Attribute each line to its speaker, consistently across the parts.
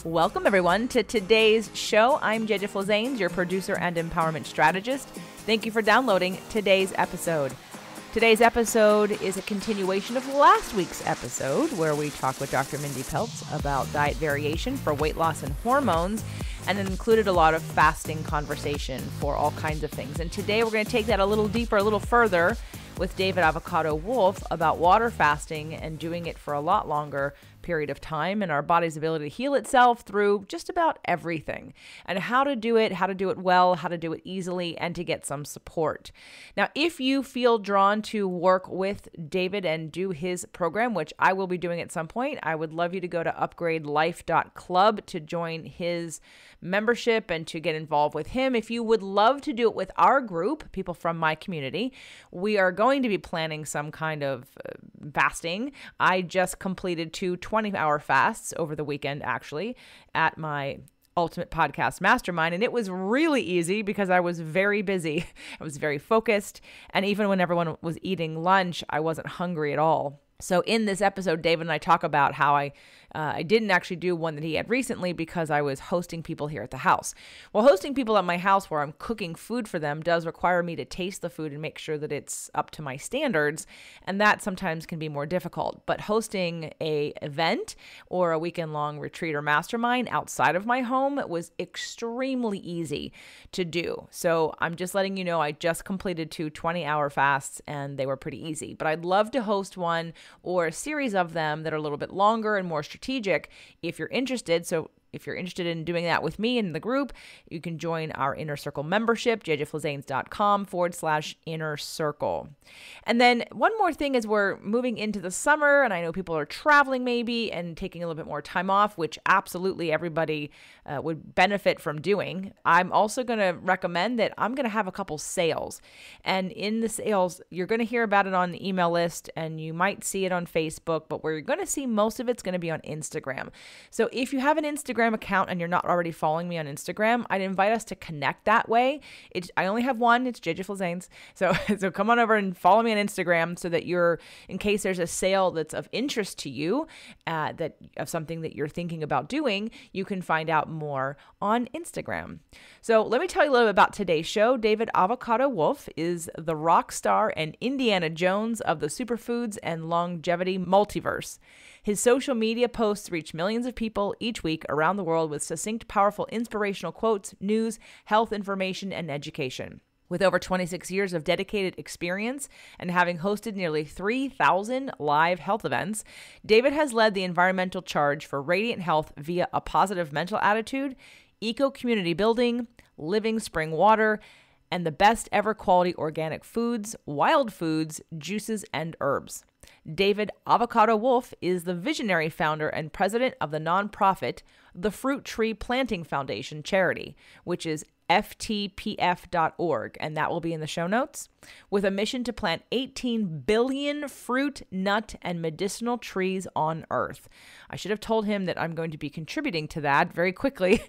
Speaker 1: Welcome, everyone, to today's show. I'm JJ Flazanes, your producer and empowerment strategist. Thank you for downloading today's episode. Today's episode is a continuation of last week's episode, where we talk with Dr. Mindy Peltz about diet variation for weight loss and hormones, and it included a lot of fasting conversation for all kinds of things. And today we're going to take that a little deeper, a little further, with David Avocado Wolfe about water fasting and doing it for a lot longer period of time and our body's ability to heal itself through just about everything, and how to do it well, how to do it easily, and to get some support. Now, if you feel drawn to work with David and do his program, which I will be doing at some point, I would love you to go to upgradelife.club to join his membership and to get involved with him. If you would love to do it with our group, people from my community, we are going to be planning some kind of fasting. I just completed 2 20-hour fasts over the weekend, actually, at my Ultimate Podcast Mastermind. And it was really easy because I was very busy. I was very focused. And even when everyone was eating lunch, I wasn't hungry at all. So in this episode, David and I talk about how I didn't actually do one that he had recently because I was hosting people here at the house. Well, hosting people at my house where I'm cooking food for them does require me to taste the food and make sure that it's up to my standards. And that sometimes can be more difficult. But hosting an event or a weekend-long retreat or mastermind outside of my home was extremely easy to do. So I'm just letting you know I just completed 2 20-hour fasts and they were pretty easy. But I'd love to host one or a series of them that are a little bit longer and more strategic if you're interested. So if you're interested in doing that with me in the group, you can join our Inner Circle membership, jjflazanes.com/inner circle. And then one more thing as we're moving into the summer, and I know people are traveling maybe and taking a little bit more time off, which absolutely everybody would benefit from doing. I'm also going to recommend that I'm going to have a couple sales. And in the sales, you're going to hear about it on the email list and you might see it on Facebook, but where you're going to see most of it's going to be on Instagram. So if you have an Instagram account and you're not already following me on Instagram, I'd invite us to connect that way. I only have one. It's JJ Flazanes. So come on over and follow me on Instagram so that in case there's a sale that's of interest to you, that of something that you're thinking about doing, you can find out more on Instagram. So let me tell you a little bit about today's show. David Avocado Wolfe is the rock star and Indiana Jones of the superfoods and longevity multiverse. His social media posts reach millions of people each week around the world with succinct, powerful, inspirational quotes, news, health information, and education. With over 26 years of dedicated experience and having hosted nearly 3,000 live health events, David has led the environmental charge for radiant health via a positive mental attitude, eco-community building, living spring water, and the best ever quality organic foods, wild foods, juices, and herbs. David Avocado Wolfe is the visionary founder and president of the nonprofit, the Fruit Tree Planting Foundation charity, which is ftpf.org, and that will be in the show notes, with a mission to plant 18 billion fruit, nut, and medicinal trees on Earth. I should have told him that I'm going to be contributing to that very quickly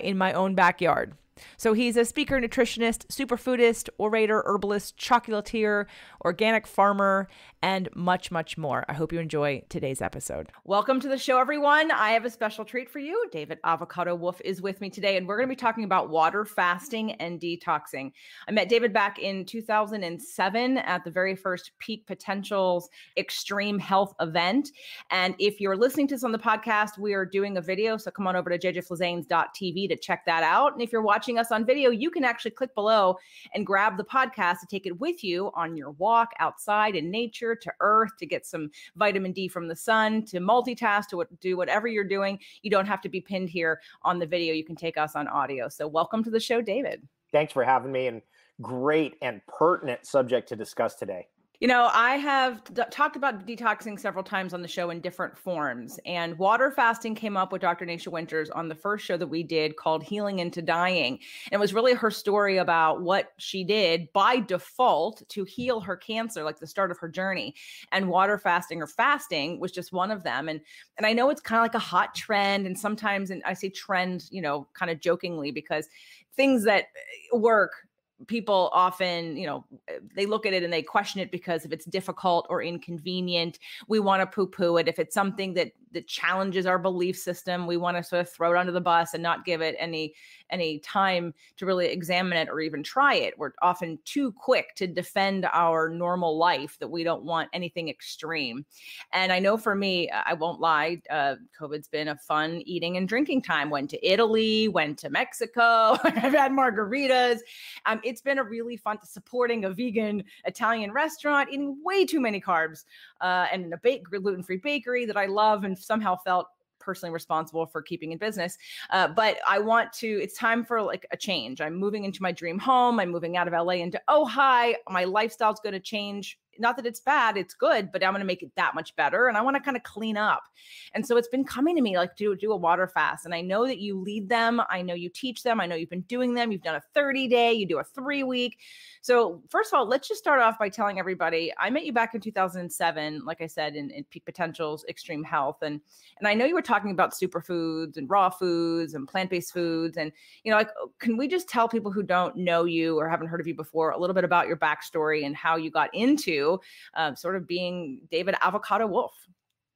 Speaker 1: in my own backyard. So he's a speaker, nutritionist, superfoodist, orator, herbalist, chocolatier, organic farmer, and much, much more. I hope you enjoy today's episode. Welcome to the show, everyone. I have a special treat for you. David Avocado Wolfe is with me today, and we're going to be talking about water fasting and detoxing. I met David back in 2007 at the very first Peak Potentials Extreme Health event. And if you're listening to this on the podcast, we are doing a video, so come on over to jjflazanes.tv to check that out. And if you're watching us on video, you can actually click below and grab the podcast to take it with you on your walk outside in nature, to earth, to get some vitamin D from the sun, to multitask, to do whatever you're doing. You don't have to be pinned here on the video. You can take us on audio. So welcome to the show, David.
Speaker 2: Thanks for having me, and great and pertinent subject to discuss today.
Speaker 1: You know, I have talked about detoxing several times on the show in different forms, and water fasting came up with Dr. Nasha Winters on the first show that we did called Healing into Dying. And it was really her story about what she did by default to heal her cancer, like the start of her journey. And water fasting or fasting was just one of them. And I know it's kind of like a hot trend. And sometimes, and I say trend, you know, kind of jokingly, because things that work, people often, you know, they look at it and they question it because if it's difficult or inconvenient, we want to poo-poo it. If it's something that that challenges our belief system. We want to sort of throw it under the bus and not give it any time to really examine it or even try it. We're often too quick to defend our normal life that we don't want anything extreme. And I know for me, I won't lie, COVID's been a fun eating and drinking time. Went to Italy, went to Mexico. I've had margaritas. It's been a really fun supporting a vegan Italian restaurant, eating way too many carbs, and a gluten-free bakery that I love and somehow felt personally responsible for keeping in business. But it's time for like a change. I'm moving into my dream home. I'm moving out of LA into Ojai. My lifestyle's going to change. Not that it's bad, it's good, but I'm going to make it that much better. And I want to kind of clean up. And so it's been coming to me like, do a water fast. And I know that you lead them. I know you teach them. I know you've been doing them. You've done a 30-day, you do a 3-week. So first of all, let's just start off by telling everybody, I met you back in 2007, like I said, in Peak Potentials, Extreme Health. And I know you were talking about superfoods and raw foods and plant-based foods. And, like, can we just tell people who don't know you or haven't heard of you before a little bit about your backstory and how you got into sort of being David Avocado Wolfe?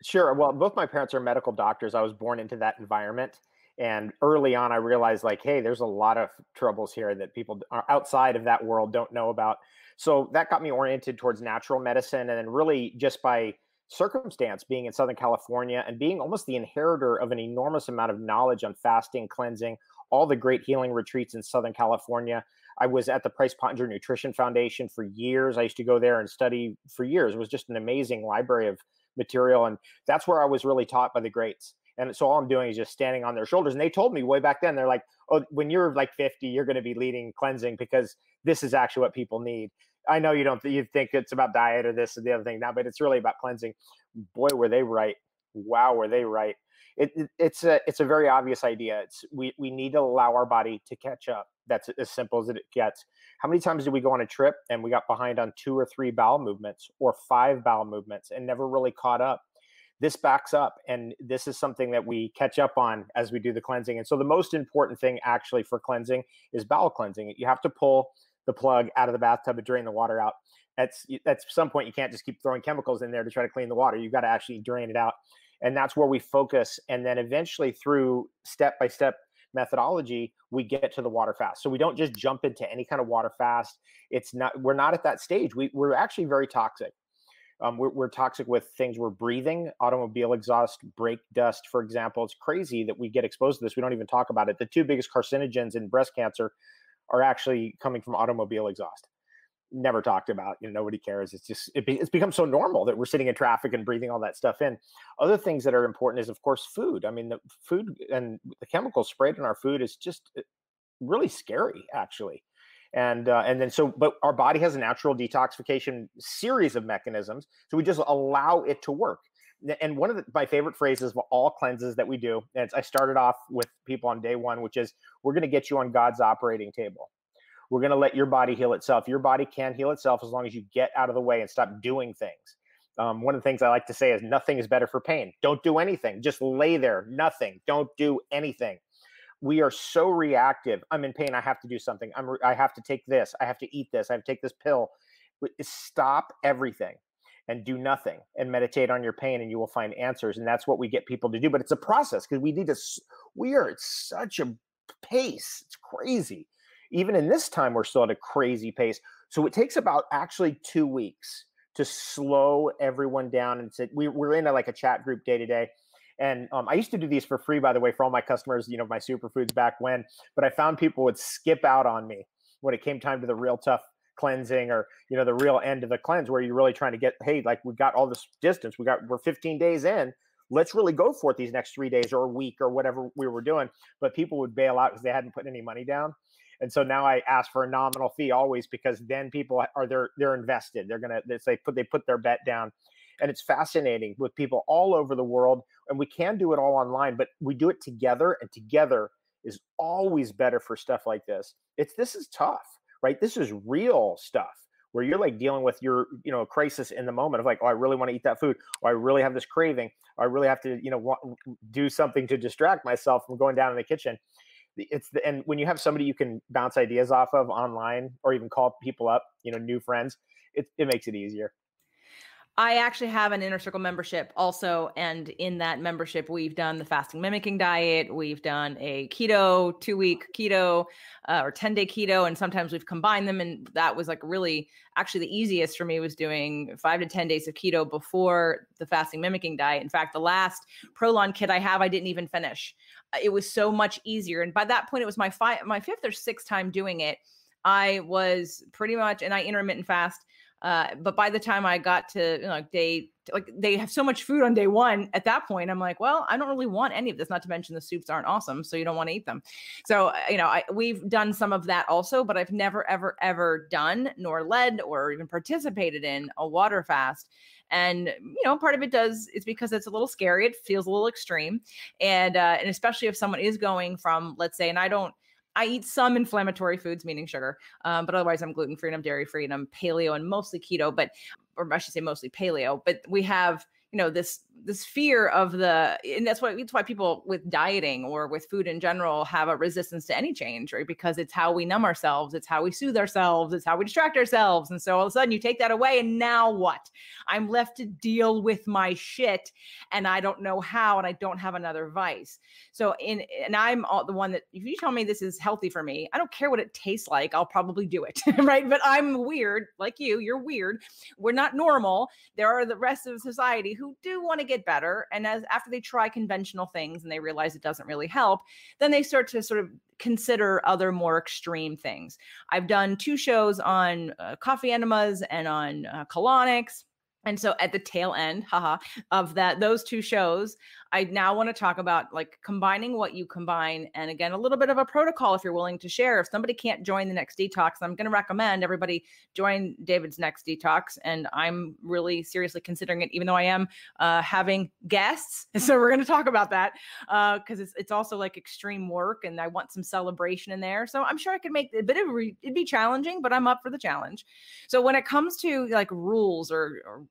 Speaker 2: Sure. Well, both my parents are medical doctors. I was born into that environment. And early on, I realized like, hey, there's a lot of troubles here that people are outside of that world don't know about. So that got me oriented towards natural medicine. And then really just by circumstance, being in Southern California and being almost the inheritor of an enormous amount of knowledge on fasting, cleansing, all the great healing retreats in Southern California. I was at the Price Pottinger Nutrition Foundation for years. I used to go there and study for years. It was just an amazing library of material. And that's where I was really taught by the greats. And so all I'm doing is just standing on their shoulders. And they told me way back then, they're like, oh, when you're like 50, you're going to be leading cleansing because this is actually what people need. I know you think it's about diet or this or the other thing now, but it's really about cleansing. Boy, were they right. Wow, were they right. It's a very obvious idea. We need to allow our body to catch up. That's as simple as it gets. How many times did we go on a trip and we got behind on 2 or 3 bowel movements or 5 bowel movements and never really caught up? This backs up, and this is something that we catch up on as we do the cleansing. And so the most important thing actually for cleansing is bowel cleansing. You have to pull the plug out of the bathtub and drain the water out. At some point, you can't just keep throwing chemicals in there to try to clean the water. You've got to actually drain it out. And that's where we focus. And then eventually through step-by-step methodology, we get to the water fast. So we don't just jump into any kind of water fast. We're not at that stage. We're actually very toxic. We're toxic with things we're breathing, automobile exhaust, brake dust, for example. It's crazy that we get exposed to this. We don't even talk about it. The 2 biggest carcinogens in breast cancer are actually coming from automobile exhaust. Never talked about. Nobody cares. It's become so normal that we're sitting in traffic and breathing all that stuff in. Other things that are important is, of course, food. I mean, the food and the chemicals sprayed in our food is just really scary, actually. But our body has a natural detoxification series of mechanisms. So we just allow it to work. And one of my favorite phrases of all cleanses that we do, and I started off with people on day 1, which is, we're going to get you on God's operating table. We're going to let your body heal itself. Your body can heal itself as long as you get out of the way and stop doing things. One of the things I like to say is nothing is better for pain. Don't do anything. Just lay there. Nothing. Don't do anything. We are so reactive. I'm in pain. I have to do something. I have to take this. I have to eat this. I have to take this pill. Stop everything and do nothing and meditate on your pain, and you will find answers. And that's what we get people to do. But it's a process because we are at such a pace. It's crazy. Even in this time, we're still at a crazy pace. So it takes about actually 2 weeks to slow everyone down. And we're in a chat group day to day. And I used to do these for free, by the way, for all my customers, my superfoods back when, but I found people would skip out on me when it came time to the real tough cleansing or, the real end of the cleanse where you're really trying to get, hey, like we got all this distance, we're 15 days in, let's really go for it these next 3 days or a week or whatever we were doing. But people would bail out because they hadn't put any money down. And so now I ask for a nominal fee always, because then people they're invested. They put their bet down. And it's fascinating with people all over the world. And we can do it all online, but we do it together, and together is always better for stuff like this. This is tough, right? This is real stuff where you're like dealing with your, crisis in the moment of like, oh, I really want to eat that food. Or I really have this craving. Or I really have to, do something to distract myself from going down in the kitchen. And when you have somebody you can bounce ideas off of online or even call people up, new friends, it makes it easier.
Speaker 1: I actually have an Inner Circle membership also. And in that membership, we've done the fasting mimicking diet. We've done a keto, 2-week keto, or 10-day keto. And sometimes we've combined them. And that was like really, actually the easiest for me was doing 5 to 10 days of keto before the fasting mimicking diet. In fact, the last Prolon kit I have, I didn't even finish. It was so much easier. And by that point, it was my fifth or sixth time doing it. I was pretty much, and I intermittent fast. But by the time I got to they have so much food on day one, at that point, I'm like, well, I don't really want any of this, not to mention the soups aren't awesome. So you don't want to eat them. So, we've done some of that also, but I've never, ever, ever done nor led or even participated in a water fast. And, part of it is because it's a little scary. It feels a little extreme. And especially if someone is going from, let's say, and I eat some inflammatory foods, meaning sugar, but otherwise I'm gluten-free and I'm dairy-free and I'm paleo and mostly keto, or I should say mostly paleo, but we have, this fear of and that's why people with dieting or with food in general have a resistance to any change, right? Because it's how we numb ourselves. It's how we soothe ourselves. It's how we distract ourselves. And so all of a sudden you take that away and now what? I'm left to deal with my shit and I don't know how, and I don't have another vice. So and I'm the one that if you tell me this is healthy for me, I don't care what it tastes like. I'll probably do it, right? But I'm weird, like you're weird. We're not normal. There are the rest of society who do want to get better. And after they try conventional things and they realize it doesn't really help, then they start to sort of consider other more extreme things. I've done 2 shows on coffee enemas and on colonics. And so at the tail end, of those 2 shows, I now want to talk about like combining what you combine. And again, a little bit of a protocol if you're willing to share. If somebody can't join the next detox, I'm going to recommend everybody join David's next detox. And I'm really seriously considering it, even though I am having guests. So we're going to talk about that because it's also like extreme work and I want some celebration in there. So I'm sure I could make it a bit of it'd be challenging, but I'm up for the challenge. So when it comes to like rules or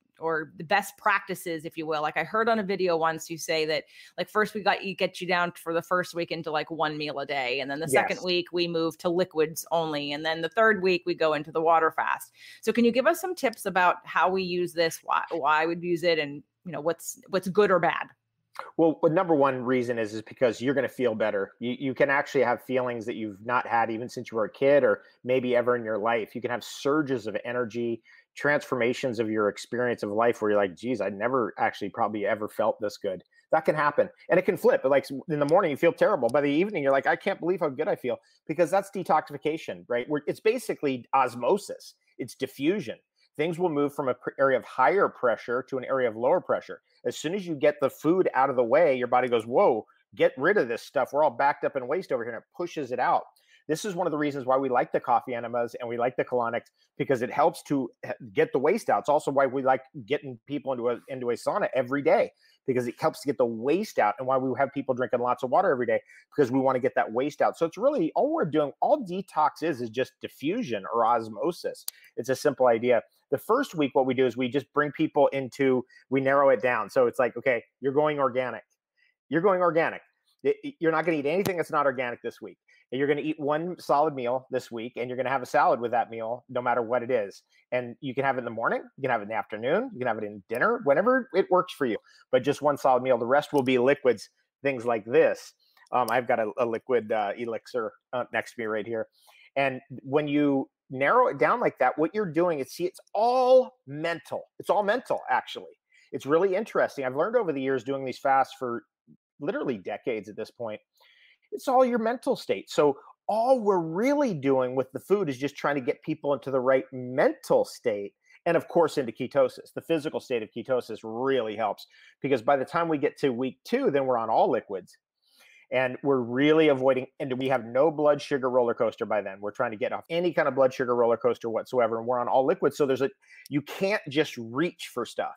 Speaker 1: the best practices, if you will, like I heard on a video once you say that like first get you down for the first week into like 1 meal a day. And then the second week we move to liquids only. And then the third week we go into the water fast. So can you give us some tips about how we use this, why we'd use it and what's good or bad?
Speaker 2: Well, the number one reason is because you're going to feel better. You can actually have feelings that you've not had even since you were a kid or maybe ever in your life. You can have surges of energy, transformations of your experience of life where you're like, geez, I never actually probably ever felt this good. That can happen. And it can flip. But like in the morning, you feel terrible. By the evening, you're like, I can't believe how good I feel, because that's detoxification, right? It's basically osmosis. It's diffusion. Things will move from an area of higher pressure to an area of lower pressure. As soon as you get the food out of the way, your body goes, whoa, get rid of this stuff. We're all backed up in waste over here, and it pushes it out. This is one of the reasons why we like the coffee enemas and we like the colonics, because it helps to get the waste out. It's also why we like getting people into a sauna every day, because it helps to get the waste out, and why we have people drinking lots of water every day, because we want to get that waste out. So it's really all we're doing. All detox is just diffusion or osmosis. It's a simple idea. The first week, what we do is we just bring people we narrow it down. So it's like, okay, you're going organic. You're going organic. You're not going to eat anything that's not organic this week. And you're going to eat one solid meal this week, and you're going to have a salad with that meal, no matter what it is. And you can have it in the morning, you can have it in the afternoon, you can have it in dinner, whenever it works for you. But just one solid meal. The rest will be liquids, things like this. I've got a liquid elixir next to me right here. And when you narrow it down like that, what you're doing is, it's all mental. It's all mental, actually. It's really interesting. I've learned over the years doing these fasts for literally decades at this point. It's all your mental state. So all we're really doing with the food is just trying to get people into the right mental state. And of course, into ketosis. The physical state of ketosis really helps, because by the time we get to week 2, then we're on all liquids. And we're really avoiding, and we have no blood sugar roller coaster by then. We're trying to get off any kind of blood sugar roller coaster whatsoever. And we're on all liquids. So you can't just reach for stuff.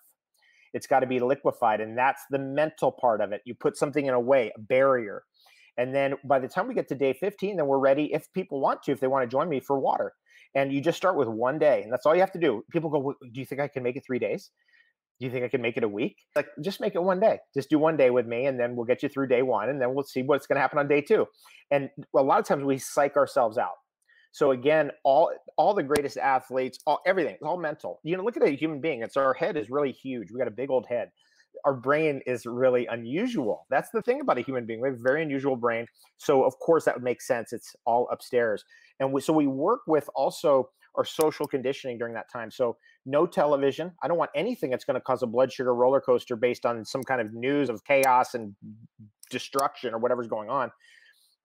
Speaker 2: It's got to be liquefied. And that's the mental part of it. You put something in a way, a barrier. And then by the time we get to day 15, then we're ready, if people want to, if they want to join me, for water. And you just start with 1 day. And that's all you have to do. People go, do you think I can make it 3 days? Do you think I can make it a week? Like, just make it 1 day. Just do 1 day with me, and then we'll get you through day 1, and then we'll see what's going to happen on day 2. And a lot of times we psych ourselves out. So again, all the greatest athletes, everything, it's all mental. Look at a human being. Our head is really huge. We got a big old head. Our brain is really unusual. That's the thing about a human being. We have a very unusual brain. So of course that would make sense. It's all upstairs. And so we work with also our social conditioning during that time. So no television. I don't want anything that's going to cause a blood sugar roller coaster based on some kind of news of chaos and destruction or whatever's going on.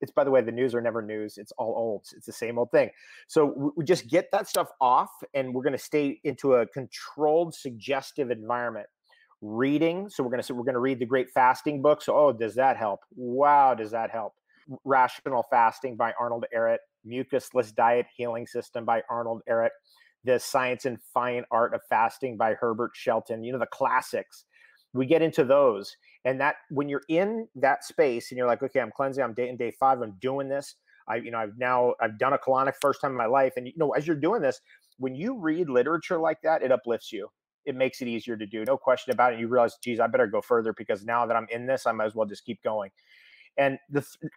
Speaker 2: It's, by the way, the news are never news. It's all old. It's the same old thing. So we just get that stuff off, and we're going to stay into a controlled, suggestive environment. Reading. So we're going to read the great fasting books. So, oh, does that help? Wow, does that help? Rational Fasting by Arnold Ehret. Mucusless Diet Healing System by Arnold Ehret. The Science and Fine Art of Fasting by Herbert Shelton. The classics. We get into those. And that when you're in that space and you're like, okay, I'm cleansing, I'm in day 5, I'm doing this. I've done a colonic first time in my life. And as you're doing this, when you read literature like that, it uplifts you. It makes it easier to do. No question about it. You realize, geez, I better go further because now that I'm in this, I might as well just keep going. And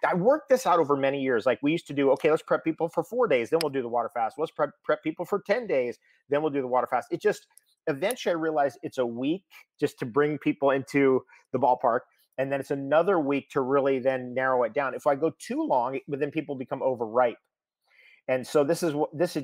Speaker 2: I worked this out over many years. Like we used to do, okay, let's prep people for 4 days, then we'll do the water fast. Let's prep people for 10 days, then we'll do the water fast. It just, eventually I realized it's a week just to bring people into the ballpark. And then it's another week to really then narrow it down. If I go too long, then people become overripe. And so this is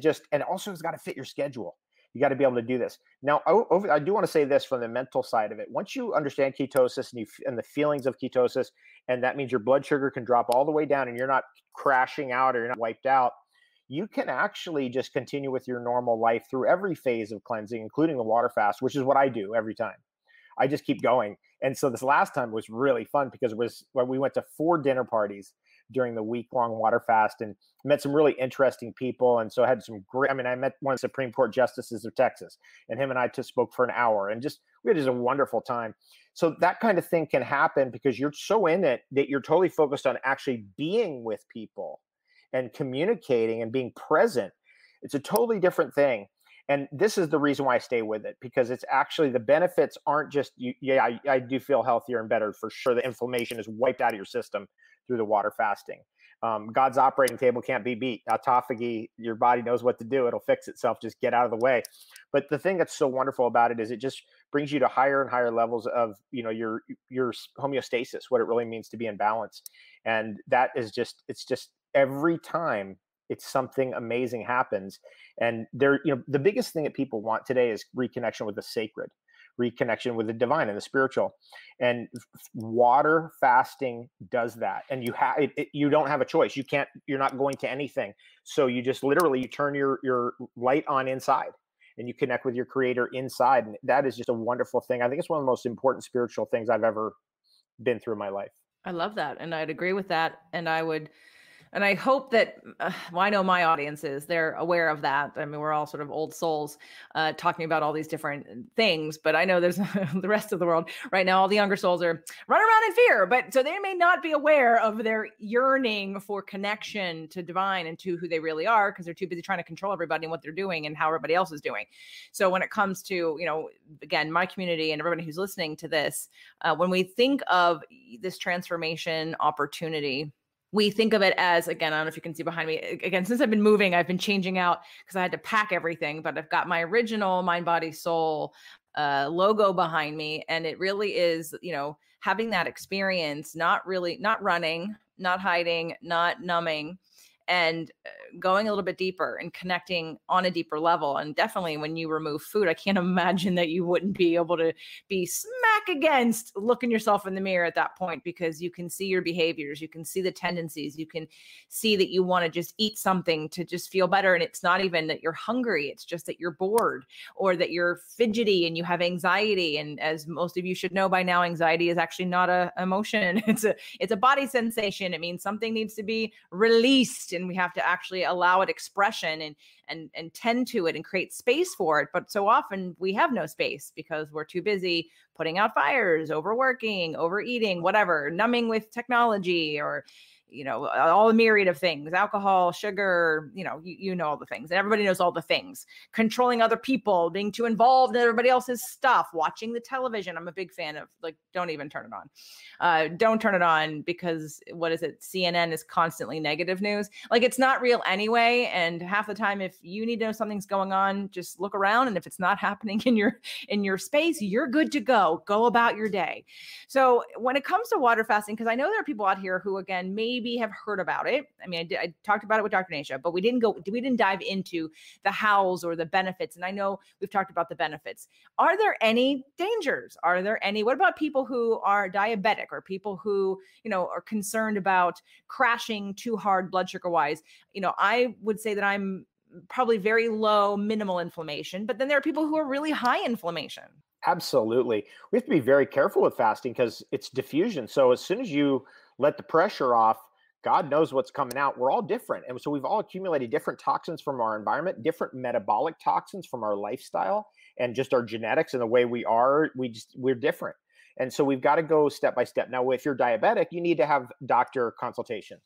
Speaker 2: just, and also it's got to fit your schedule. You got to be able to do this. Now, I do want to say this from the mental side of it. Once you understand ketosis and the feelings of ketosis, and that means your blood sugar can drop all the way down and you're not crashing out or you're not wiped out, you can actually just continue with your normal life through every phase of cleansing, including the water fast, which is what I do every time. I just keep going. And so this last time was really fun because it was when we went to 4 dinner parties during the week-long water fast and met some really interesting people. And so I had some great, I met one of the Supreme Court justices of Texas, and him and I just spoke for an hour, and we had just a wonderful time. So that kind of thing can happen because you're so in it that you're totally focused on actually being with people and communicating and being present. It's a totally different thing. And this is the reason why I stay with it, because it's actually, the benefits aren't just, I do feel healthier and better for sure. The inflammation is wiped out of your system through the water fasting. God's operating table can't be beat. Autophagy, your body knows what to do. It'll fix itself. Just get out of the way. But the thing that's so wonderful about it is it just brings you to higher and higher levels of, your homeostasis, what it really means to be in balance. And that is just, it's just every time it's something amazing happens. And the biggest thing that people want today is reconnection with the sacred, reconnection with the divine and the spiritual. And water fasting does that. And you don't have a choice. You're not going to anything. So you just literally, you turn your light on inside and you connect with your creator inside. And that is just a wonderful thing. I think it's one of the most important spiritual things I've ever been through in my life.
Speaker 1: I love that. And I'd agree with that. And I hope that, I know my audience they're aware of that. I mean, we're all sort of old souls talking about all these different things, but I know there's the rest of the world right now, all the younger souls are running around in fear, but so they may not be aware of their yearning for connection to divine and to who they really are, because they're too busy trying to control everybody and what they're doing and how everybody else is doing. So when it comes to, again, my community and everybody who's listening to this, when we think of this transformation opportunity, we think of it as, again, I don't know if you can see behind me, again, since I've been moving, I've been changing out because I had to pack everything, but I've got my original Mind, Body, Soul logo behind me. And it really is, having that experience, not running, not hiding, not numbing, and going a little bit deeper and connecting on a deeper level. And definitely when you remove food, I can't imagine that you wouldn't be able to be smack against looking yourself in the mirror at that point, because you can see your behaviors, you can see the tendencies, you can see that you want to just eat something to just feel better. And it's not even that you're hungry, it's just that you're bored or that you're fidgety and you have anxiety. And as most of you should know by now, anxiety is actually not an emotion. It's a body sensation. It means something needs to be released, and we have to actually allow it expression and tend to it and create space for it. But so often we have no space because we're too busy putting out fires, overworking, overeating, whatever, numbing with technology, or all the myriad of things, alcohol, sugar, you know all the things, and everybody knows all the things, controlling other people, being too involved in everybody else's stuff, watching the television. I'm a big fan of, like, don't even turn it on. Don't turn it on, because what is it? CNN is constantly negative news. Like, it's not real anyway. And half the time, if you need to know something's going on, just look around. And if it's not happening in your space, you're good to go about your day. So when it comes to water fasting, because I know there are people out here who, again, maybe have heard about it. I mean, I talked about it with Dr. Nasha, but we didn't dive into the hows or the benefits. And I know we've talked about the benefits. Are there any dangers? What about people who are diabetic, or people who, are concerned about crashing too hard blood sugar wise? I would say that I'm probably very low, minimal inflammation, but then there are people who are really high inflammation.
Speaker 2: Absolutely. We have to be very careful with fasting because it's diffusion. So as soon as you let the pressure off, God knows what's coming out. We're all different. And so we've all accumulated different toxins from our environment, different metabolic toxins from our lifestyle, and just our genetics and the way we are. We're different. And so we've got to go step by step. Now, if you're diabetic, you need to have doctor consultation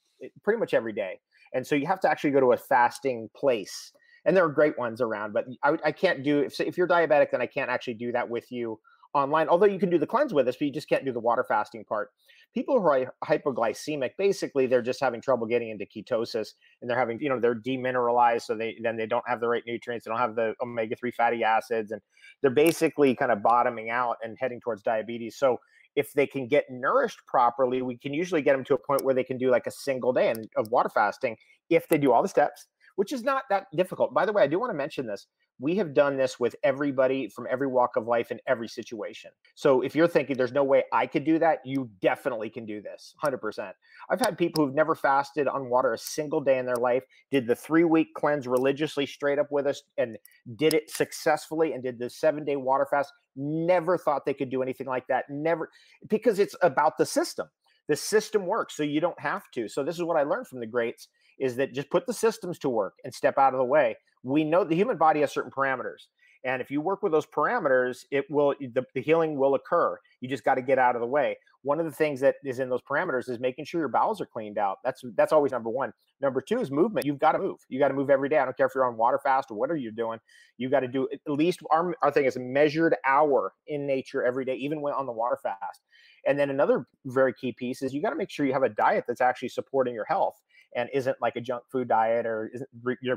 Speaker 2: pretty much every day. And so you have to actually go to a fasting place. And there are great ones around, but I can't do, if you're diabetic, then I can't actually do that with you online, although you can do the cleanse with us, but you just can't do the water fasting part. People who are hypoglycemic, basically, they're just having trouble getting into ketosis, and they're having, they're demineralized. So they don't have the right nutrients. They don't have the omega-3 fatty acids, and they're basically kind of bottoming out and heading towards diabetes. So if they can get nourished properly, we can usually get them to a point where they can do like a single day of water fasting if they do all the steps, which is not that difficult. By the way, I do want to mention this. We have done this with everybody from every walk of life in every situation. So if you're thinking there's no way I could do that, you definitely can do this, 100%. I've had people who've never fasted on water a single day in their life, did the 3-week cleanse religiously straight up with us, and did it successfully, and did the 7-day water fast. Never thought they could do anything like that. Never, because it's about the system. The system works, so you don't have to. So this is what I learned from the greats, is that just put the systems to work and step out of the way. We know the human body has certain parameters. And if you work with those parameters, the healing will occur. You just got to get out of the way. One of the things that is in those parameters is making sure your bowels are cleaned out. That's always number one. Number two is movement. You've got to move. You got to move every day. I don't care if you're on water fast or whatever you're doing. You got to do at least, our thing is a measured hour in nature every day, even when on the water fast. And then another very key piece is you got to make sure you have a diet that's actually supporting your health and isn't like a junk food diet, or isn't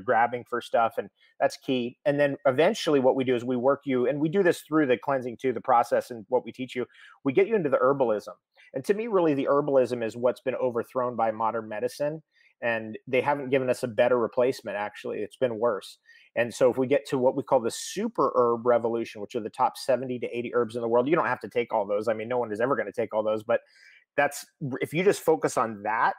Speaker 2: grabbing for stuff. And that's key. And then eventually what we do is we work you, and we do this through the cleansing too, the process, and what we teach you, we get you into the herbalism. And to me, really, the herbalism is what's been overthrown by modern medicine. And they haven't given us a better replacement. Actually, it's been worse. And so if we get to what we call the super herb revolution, which are the top 70 to 80 herbs in the world, you don't have to take all those. I mean, no one is ever going to take all those, but if you just focus on that,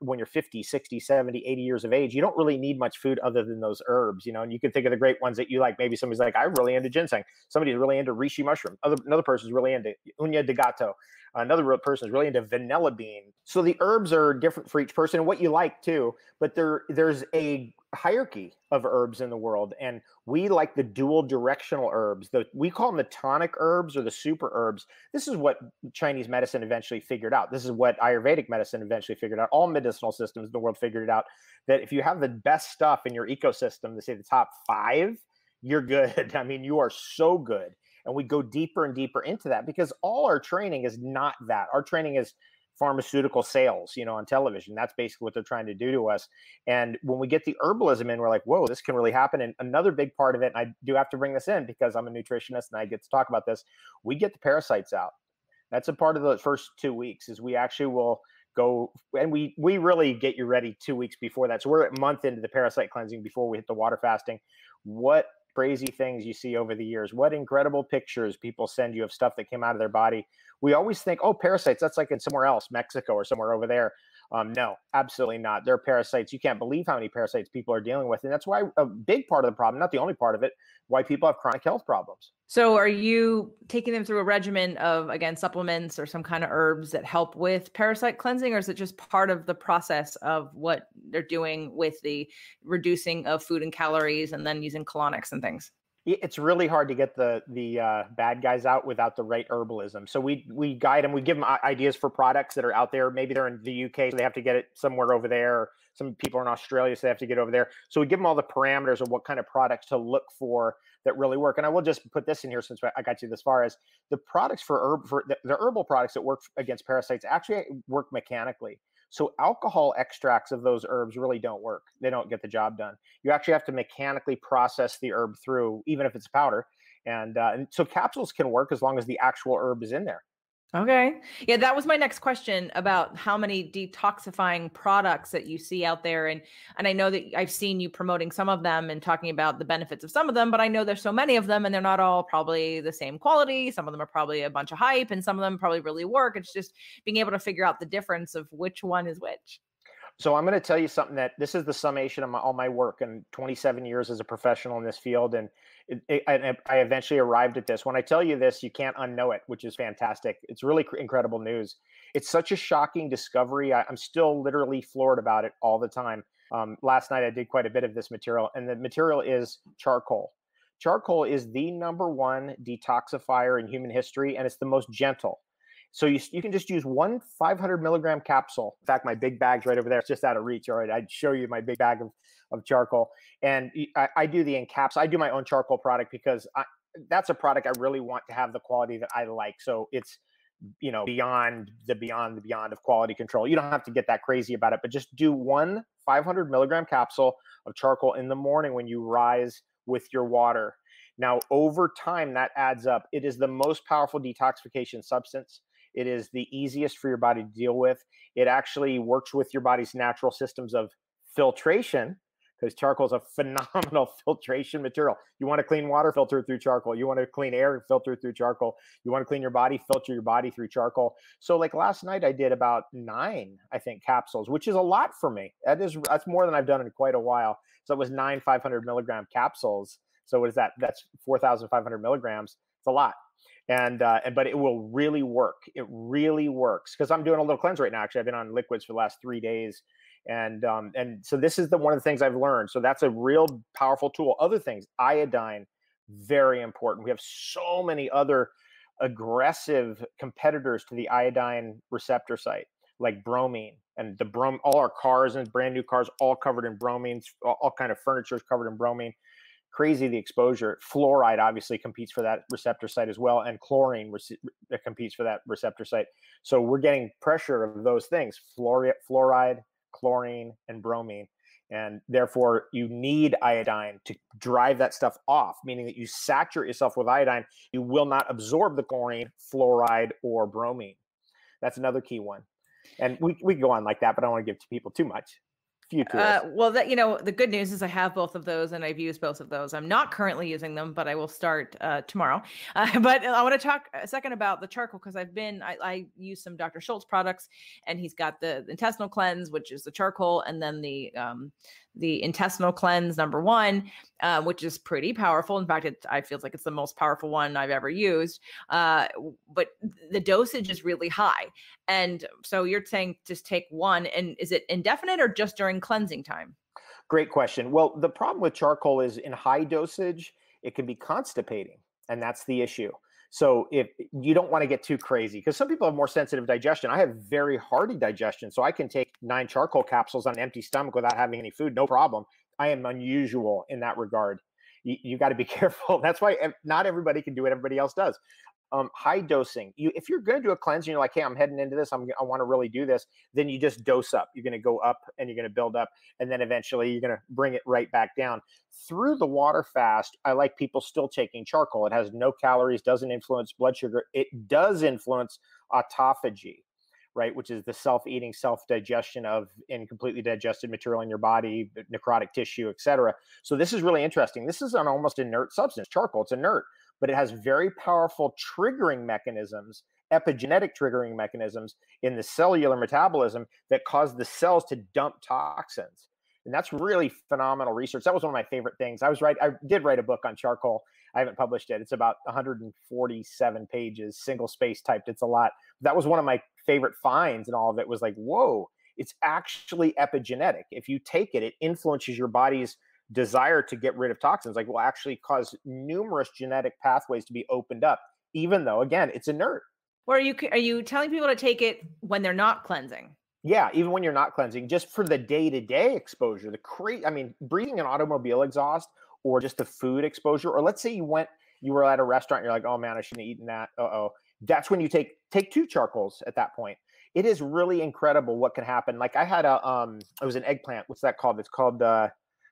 Speaker 2: when you're 50, 60, 70, 80 years of age, you don't really need much food other than those herbs, and you can think of the great ones that you like. Maybe somebody's like, I'm really into ginseng. Somebody's really into reishi mushroom. Another person's really into uña de gato. Another person is really into vanilla bean. So the herbs are different for each person and what you like too, but there's a hierarchy of herbs in the world, and we like the dual directional herbs. We call them the tonic herbs or the super herbs. This is what Chinese medicine eventually figured out. This is what Ayurvedic medicine eventually figured out. All medicinal systems in the world figured it out, that if you have the best stuff in your ecosystem, they say the top 5, you're good. I mean, you are so good. And we go deeper and deeper into that, because all our training is not that. Our training is pharmaceutical sales, on television. That's basically what they're trying to do to us. And when we get the herbalism in, we're like, whoa, this can really happen. And another big part of it, and I do have to bring this in because I'm a nutritionist and I get to talk about this, we get the parasites out. That's a part of the first 2 weeks, is we actually will go, and we really get you ready 2 weeks before that. So we're a month into the parasite cleansing before we hit the water fasting. What crazy things you see over the years. What incredible pictures people send you of stuff that came out of their body. We always think, oh, parasites, that's like in somewhere else, Mexico or somewhere over there. No, absolutely not. They're parasites. You can't believe how many parasites people are dealing with. And that's why a big part of the problem, not the only part of it, why people have chronic health problems.
Speaker 1: So are you taking them through a regimen of, again, supplements or some kind of herbs that help with parasite cleansing, or is it just part of the process of what they're doing with the reducing of food and calories and then using colonics and things?
Speaker 2: It's really hard to get the bad guys out without the right herbalism. So we guide them. We give them ideas for products that are out there. Maybe they're in the UK, so they have to get it somewhere over there. Some people are in Australia, so they have to get over there. So we give them all the parameters of what kind of products to look for that really work. And I will just put this in here since I got you this far, as the products for the herbal products that work against parasites actually work mechanically. So alcohol extracts of those herbs really don't work. They don't get the job done. You actually have to mechanically process the herb through, even if it's powder. And so capsules can work as long as the actual herb is in there.
Speaker 1: Okay. Yeah, that was my next question about how many detoxifying products that you see out there. And I know that I've seen you promoting some of them and talking about the benefits of some of them, but I know there's so many of them and they're not all probably the same quality. Some of them are probably a bunch of hype and some of them probably really work. It's just being able to figure out the difference of which one is which.
Speaker 2: So I'm going to tell you something that this is the summation of all my work and 27 years as a professional in this field. And I eventually arrived at this. When I tell you this, you can't unknow it, which is fantastic. It's really incredible news. It's such a shocking discovery. I'm still literally floored about it all the time. Last night, I did quite a bit of this material, and the material is charcoal. Charcoal is the #1 detoxifier in human history, and it's the most gentle. So you can just use one 500 milligram capsule. In fact, my big bag's right over there. It's just out of reach. All right, I'd show you my big bag of charcoal. And I do the encaps. I do my own charcoal product because that's a product I really want to have the quality that I like. So it's, beyond of quality control. You don't have to get that crazy about it, but just do one 500 milligram capsule of charcoal in the morning when you rise with your water. Now, over time, that adds up. It is the most powerful detoxification substance. It is the easiest for your body to deal with. It actually works with your body's natural systems of filtration, because charcoal is a phenomenal filtration material. You want to clean water, filter it through charcoal. You want to clean air, filter it through charcoal. You want to clean your body, filter your body through charcoal. So like last night, I did about 9, I think, capsules, which is a lot for me. That's more than I've done in quite a while. So it was 9 500 milligram capsules. So what is that? That's 4,500 milligrams. It's a lot. But it will really work. It really works, because I'm doing a little cleanse right now. Actually, I've been on liquids for the last 3 days. And so this is one of the things I've learned. So that's a real powerful tool. Other things, iodine, very important. We have so many other aggressive competitors to the iodine receptor site, like bromine, and all our cars and brand new cars, all covered in bromine, all kind of furniture is covered in bromine. Crazy, the exposure. Fluoride obviously competes for that receptor site as well, and chlorine competes for that receptor site. So we're getting pressure of those things: fluoride, chlorine, and bromine. And therefore, you need iodine to drive that stuff off, meaning that you saturate yourself with iodine. You will not absorb the chlorine, fluoride, or bromine. That's another key one. And we go on like that, but I don't want to give to people too much.
Speaker 1: Well, the good news is I have both of those and I've used both of those. I'm not currently using them, but I will start tomorrow. But I want to talk a second about the charcoal, because I use some Dr. Schultz products, and he's got the intestinal cleanse, which is the charcoal, and then the intestinal cleanse #1, which is pretty powerful. In fact, I feel like it's the most powerful one I've ever used. But the dosage is really high. And so you're saying just take one, and is it indefinite or just during cleansing time?
Speaker 2: Great question. Well, the problem with charcoal is in high dosage, it can be constipating, and that's the issue. So if you don't want to get too crazy, because some people have more sensitive digestion. I have very hardy digestion, so I can take 9 charcoal capsules on an empty stomach without having any food, no problem. I am unusual in that regard. You got to be careful. That's why not everybody can do what everybody else does. High dosing. If you're going to do a cleanse and you're like, hey, I'm heading into this, I want to really do this, then you just dose up. You're going to go up and you're going to build up, and then eventually you're going to bring it right back down. Through the water fast, I like people still taking charcoal. It has no calories, doesn't influence blood sugar. It does influence autophagy, right, which is the self-eating, self-digestion of incompletely digested material in your body, necrotic tissue, etc. So this is really interesting. This is an almost inert substance. Charcoal, it's inert, but it has very powerful triggering mechanisms, epigenetic triggering mechanisms in the cellular metabolism that cause the cells to dump toxins. And that's really phenomenal research. That was one of my favorite things. I did write a book on charcoal. I haven't published it. It's about 147 pages, single space typed. It's a lot. That was one of my favorite finds, and all of it was like, whoa, it's actually epigenetic. If you take it, it influences your body's desire to get rid of toxins, like, will actually cause numerous genetic pathways to be opened up, even though, again, it's inert.
Speaker 1: Or are you telling people to take it when they're not cleansing?
Speaker 2: Yeah, even when you're not cleansing, just for the day-to-day exposure, I mean, breathing an automobile exhaust or just the food exposure, or let's say you were at a restaurant, you're like, oh man, I shouldn't have eaten that. Uh-oh. That's when you take 2 charcoals at that point. It is really incredible what can happen. Like I had it was an eggplant. What's that called? It's called,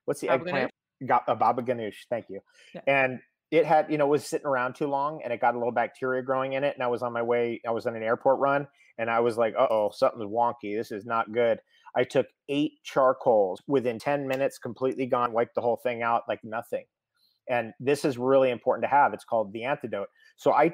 Speaker 2: what's the
Speaker 1: Baba
Speaker 2: eggplant?
Speaker 1: ganoush?
Speaker 2: Got a baba ganoush. Thank you.
Speaker 1: Yeah.
Speaker 2: And it had, was sitting around too long and it got a little bacteria growing in it. And I was on an airport run and I was like, uh-oh, something's wonky. This is not good. I took 8 charcoals within 10 minutes, completely gone, wiped the whole thing out like nothing. And this is really important to have. It's called the antidote. So I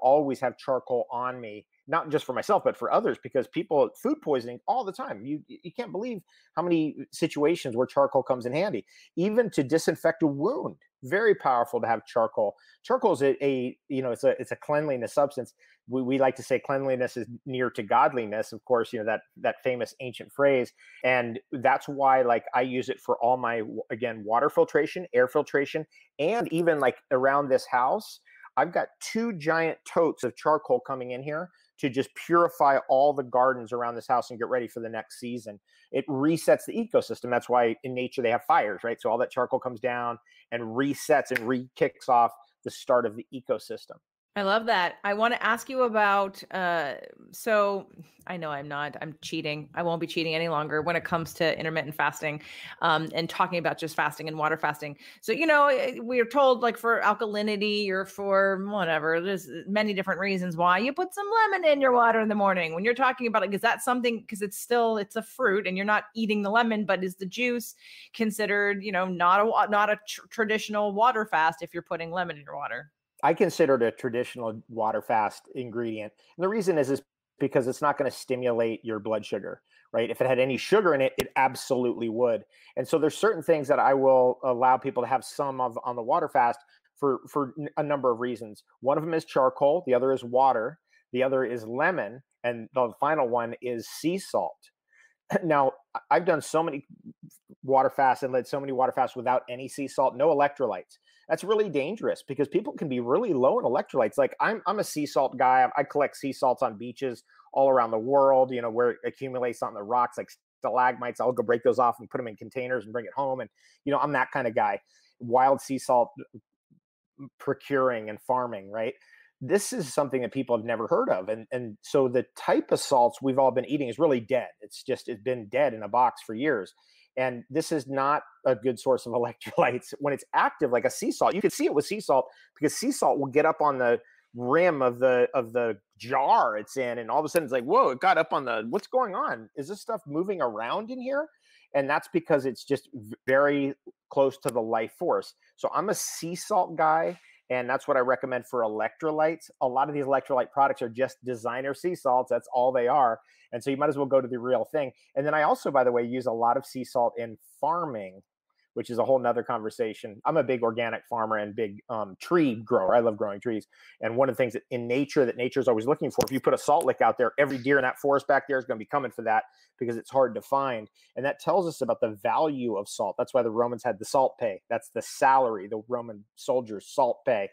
Speaker 2: always have charcoal on me, not just for myself, but for others, because people, food poisoning all the time. You can't believe how many situations where charcoal comes in handy, even to disinfect a wound. Very powerful to have charcoal. Charcoal is it's a cleanliness substance. We like to say cleanliness is near to godliness. Of course, that famous ancient phrase. And that's why, like, I use it for all my, again, water filtration, air filtration, and even like around this house, I've got 2 giant totes of charcoal coming in here to just purify all the gardens around this house and get ready for the next season. It resets the ecosystem. That's why in nature they have fires, right? So all that charcoal comes down and resets and re-kicks off the start of the ecosystem.
Speaker 1: I love that. I want to ask you about, so I know I'm cheating. I won't be cheating any longer when it comes to intermittent fasting, and talking about just fasting and water fasting. So, we're told, like, for alkalinity or for whatever, there's many different reasons why you put some lemon in your water in the morning. When you're talking about it, is that something, because it's a fruit and you're not eating the lemon, but is the juice considered, not a traditional water fast if you're putting lemon in your water?
Speaker 2: I consider it a traditional water fast ingredient. And the reason is because it's not going to stimulate your blood sugar, right? If it had any sugar in it, it absolutely would. And so there's certain things that I will allow people to have some of on the water fast for a number of reasons. One of them is charcoal. The other is water. The other is lemon. And the final one is sea salt. Now, I've done so many water fasts and led so many water fasts without any sea salt, no electrolytes. That's really dangerous because people can be really low in electrolytes. Like I'm a sea salt guy. I collect sea salts on beaches all around the world, where it accumulates on the rocks like stalagmites. I'll go break those off and put them in containers and bring it home. And, I'm that kind of guy. Wild sea salt procuring and farming, right? This is something that people have never heard of. And so the type of salts we've all been eating is really dead. It's been dead in a box for years. And this is not a good source of electrolytes. When it's active, like a sea salt, you can see it with sea salt because sea salt will get up on the rim of the jar it's in. And all of a sudden it's like, whoa, it got up on what's going on? Is this stuff moving around in here? And that's because it's just very close to the life force. So I'm a sea salt guy. And that's what I recommend for electrolytes. A lot of these electrolyte products are just designer sea salts. That's all they are. And so you might as well go to the real thing. And then I also, by the way, use a lot of sea salt in farming, which is a whole nother conversation. I'm a big organic farmer and big tree grower. I love growing trees. And one of the things that nature is always looking for, if you put a salt lick out there, every deer in that forest back there is going to be coming for that because it's hard to find. And that tells us about the value of salt. That's why the Romans had the salt pay. That's the salary, the Roman soldiers' salt pay,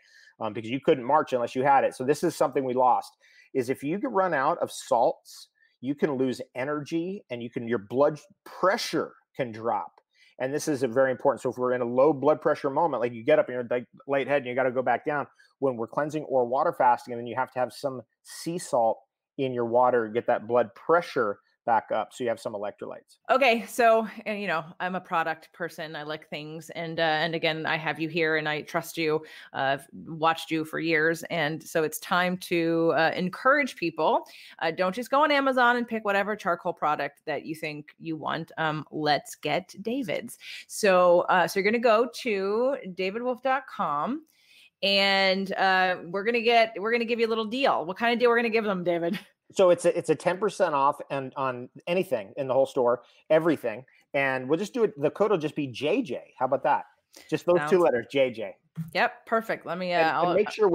Speaker 2: because you couldn't march unless you had it. So this is something we lost, is if you could run out of salts, you can lose energy and your blood pressure can drop. And this is very important. So if we're in a low blood pressure moment, like you get up and you're like lightheaded and you got to go back down, when we're cleansing or water fasting, and then you have to have some sea salt in your water, get that blood pressure back up so you have some electrolytes.
Speaker 1: Okay, so, and I'm a product person. I like things, and again, I have you here, and I trust you. I've watched you for years, and so it's time to encourage people. Don't just go on Amazon and pick whatever charcoal product that you think you want. Let's get David's. So you're going to go to davidwolfe.com. And we're gonna give you a little deal. What kind of deal we're gonna give them, David?
Speaker 2: So it's a 10% off and on anything in the whole store, everything. And we'll just do it. The code will just be JJ. How about that? Just those 2 letters, JJ.
Speaker 1: Yep, perfect. Let me
Speaker 2: and make sure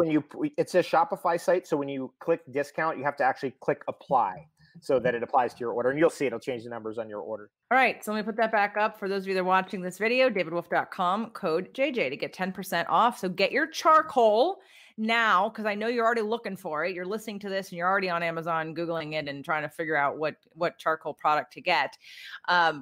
Speaker 2: it's a Shopify site. So when you click discount, you have to actually click apply. so that it applies to your order. And you'll see it'll change the numbers on your order.
Speaker 1: All right, so let me put that back up for those of you that are watching this video, davidwolfe.com, code JJ to get 10% off. So get your charcoal now, because I know you're already looking for it. You're listening to this and you're already on Amazon, Googling it and trying to figure out what charcoal product to get,